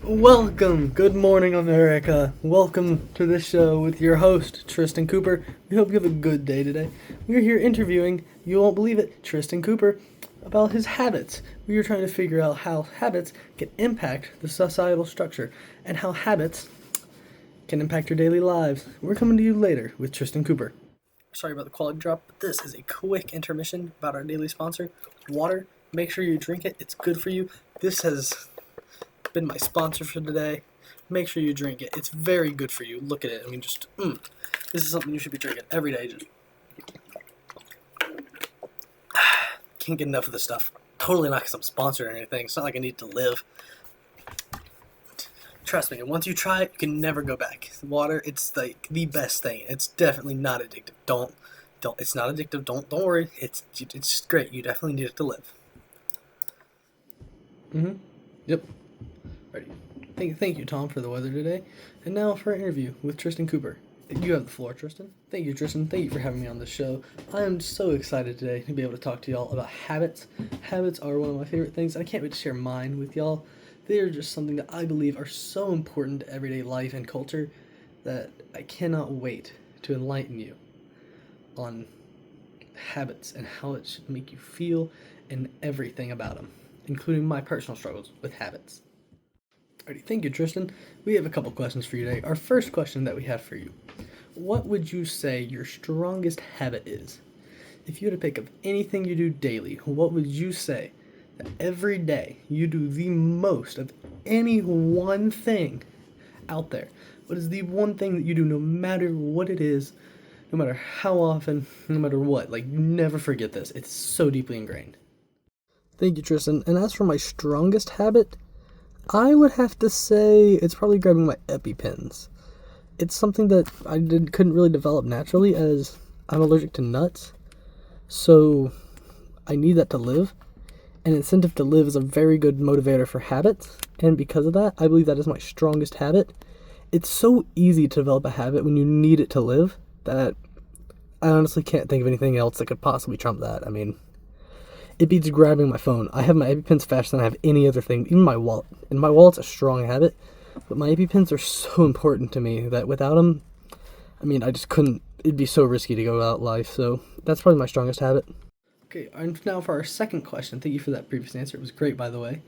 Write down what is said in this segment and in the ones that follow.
Welcome, good morning, America. Welcome to the show with your host, Tristan Cooper. We hope you have a good day today. We're here interviewing, you won't believe it, Tristan Cooper about his habits. We are trying to figure out how habits can impact the societal structure and how habits can impact your daily lives. We're coming to you later with Tristan Cooper. Sorry about the quality drop, but this is a quick intermission about our daily sponsor, water. Make sure you drink it. It's good for you. This has been my sponsor for today. Make sure you drink it. It's very good for you. Look at it. I mean, this is something you should be drinking every day. Just can't get enough of this stuff. Totally not because I'm sponsored or anything. It's not like I need to live. Trust me, once you try it, you can never go back. Water, it's like the best thing. It's definitely not addictive. Don't. It's not addictive. Don't worry. It's just great. You definitely need it to live. Yep. Ready. Thank you, Tom, for the weather today. And now for our interview with Tristan Cooper. You have the floor, Tristan. Thank you, Tristan. Thank you for having me on this show. I am so excited today to be able to talk to y'all about habits. Habits are one of my favorite things. I can't wait to share mine with y'all. They are just something that I believe are so important to everyday life and culture that I cannot wait to enlighten you on habits and how it should make you feel and everything about them, including my personal struggles with habits. Alrighty, thank you, Tristan. We have a couple questions for you today. Our first question that we have for you: what would you say your strongest habit is? If you had to pick up anything you do daily, what would you say that every day you do the most of any one thing out there? What is the one thing that you do no matter what it is, no matter how often, no matter what? Like, never forget this. It's so deeply ingrained. Thank you, Tristan. And as for my strongest habit, I would have to say it's probably grabbing my EpiPens. It's something that I couldn't really develop naturally as I'm allergic to nuts, so I need that to live. An incentive to live is a very good motivator for habits, and because of that, I believe that is my strongest habit. It's so easy to develop a habit when you need it to live that I honestly can't think of anything else that could possibly trump that. I mean, it beats grabbing my phone. I have my EpiPens faster than I have any other thing, even my wallet. And my wallet's a strong habit, but my EpiPens are so important to me that without them, I mean, I just couldn't. It'd be so risky to go about life, so that's probably my strongest habit. Okay, and now for our second question. Thank you for that previous answer. It was great, by the way.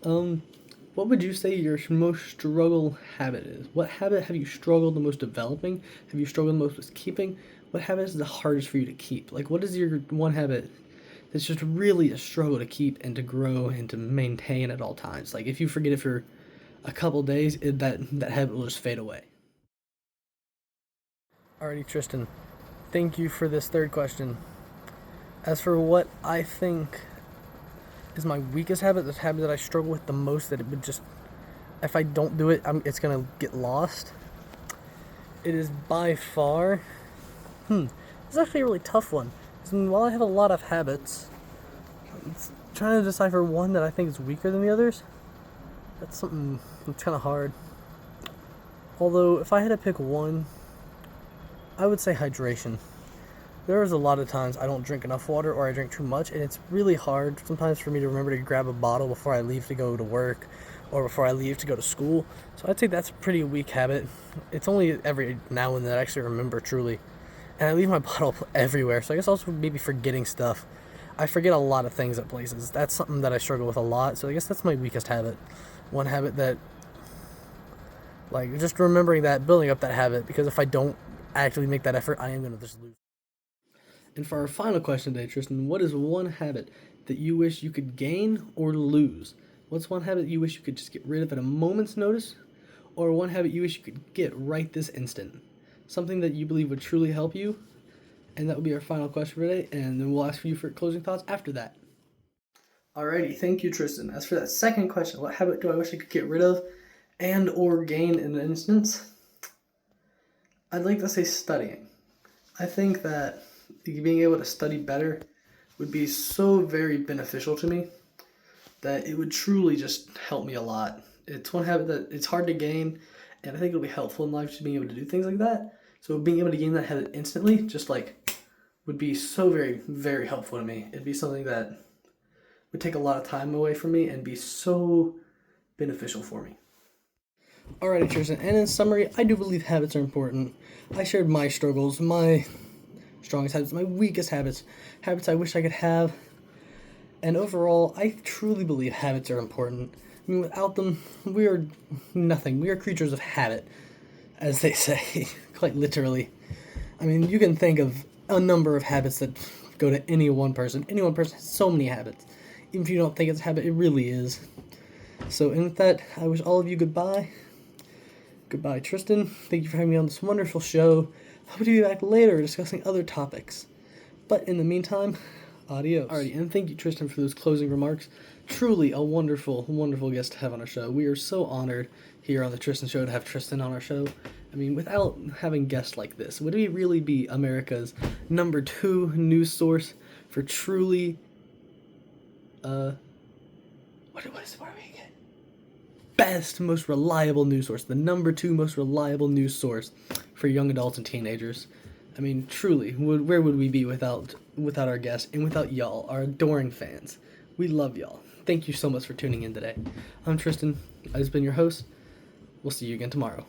What would you say your most struggle habit is? What habit have you struggled the most developing? Have you struggled the most with keeping? What habit is the hardest for you to keep? Like, what is your one habit it's just really a struggle to keep and to grow and to maintain at all times? Like, if you forget it for a couple days, that habit will just fade away. Alrighty, Tristan. Thank you for this third question. As for what I think is my weakest habit, the habit that I struggle with the most, that it would just, if I don't do it, it's gonna get lost. It is by far. It's actually a really tough one. While I have a lot of habits, it's trying to decipher one that I think is weaker than the others. That's something that's kind of hard. Although, if I had to pick one, I would say hydration. There's a lot of times I don't drink enough water or I drink too much, and it's really hard sometimes for me to remember to grab a bottle before I leave to go to work or before I leave to go to school. So I'd say that's a pretty weak habit. It's only every now and then I actually remember truly. And I leave my bottle everywhere, so I guess also maybe forgetting stuff. I forget a lot of things at places. That's something that I struggle with a lot, so I guess that's my weakest habit. One habit that, like, just remembering that, building up that habit, because if I don't actually make that effort, I am going to just lose. And for our final question today, Tristan, what is one habit that you wish you could gain or lose? What's one habit you wish you could just get rid of at a moment's notice? Or one habit you wish you could get right this instant? Something that you believe would truly help you. And that will be our final question for today, and then we'll ask for you for closing thoughts after that. Alrighty, thank you, Tristan. As for that second question, what habit do I wish I could get rid of and or gain in an instance? I'd like to say studying. I think that being able to study better would be so very beneficial to me that it would truly just help me a lot. It's one habit that it's hard to gain, and I think it'll be helpful in life just being able to do things like that. So being able to gain that habit instantly, just like, would be so very, very helpful to me. It'd be something that would take a lot of time away from me and be so beneficial for me. Alrighty, Tristan, and in summary, I do believe habits are important. I shared my struggles, my strongest habits, my weakest habits, habits I wish I could have, and overall, I truly believe habits are important. I mean, without them, we are nothing. We are creatures of habit, as they say, quite literally. I mean, you can think of a number of habits that go to any one person. Any one person has so many habits. Even if you don't think it's a habit, it really is. So, and with that, I wish all of you goodbye. Goodbye, Tristan. Thank you for having me on this wonderful show. Hope to be back later discussing other topics. But in the meantime, adios. Alrighty, and thank you, Tristan, for those closing remarks. Truly a wonderful, wonderful guest to have on our show. We are so honored here on the Tristan Show to have Tristan on our show. I mean, without having guests like this, would we really be America's #2 news source for truly, what are we again? Best, most reliable news source, the #2 most reliable news source for young adults and teenagers. I mean, truly, where would we be without our guests and without y'all, our adoring fans? We love y'all. Thank you so much for tuning in today. I'm Tristan. I've been your host. We'll see you again tomorrow.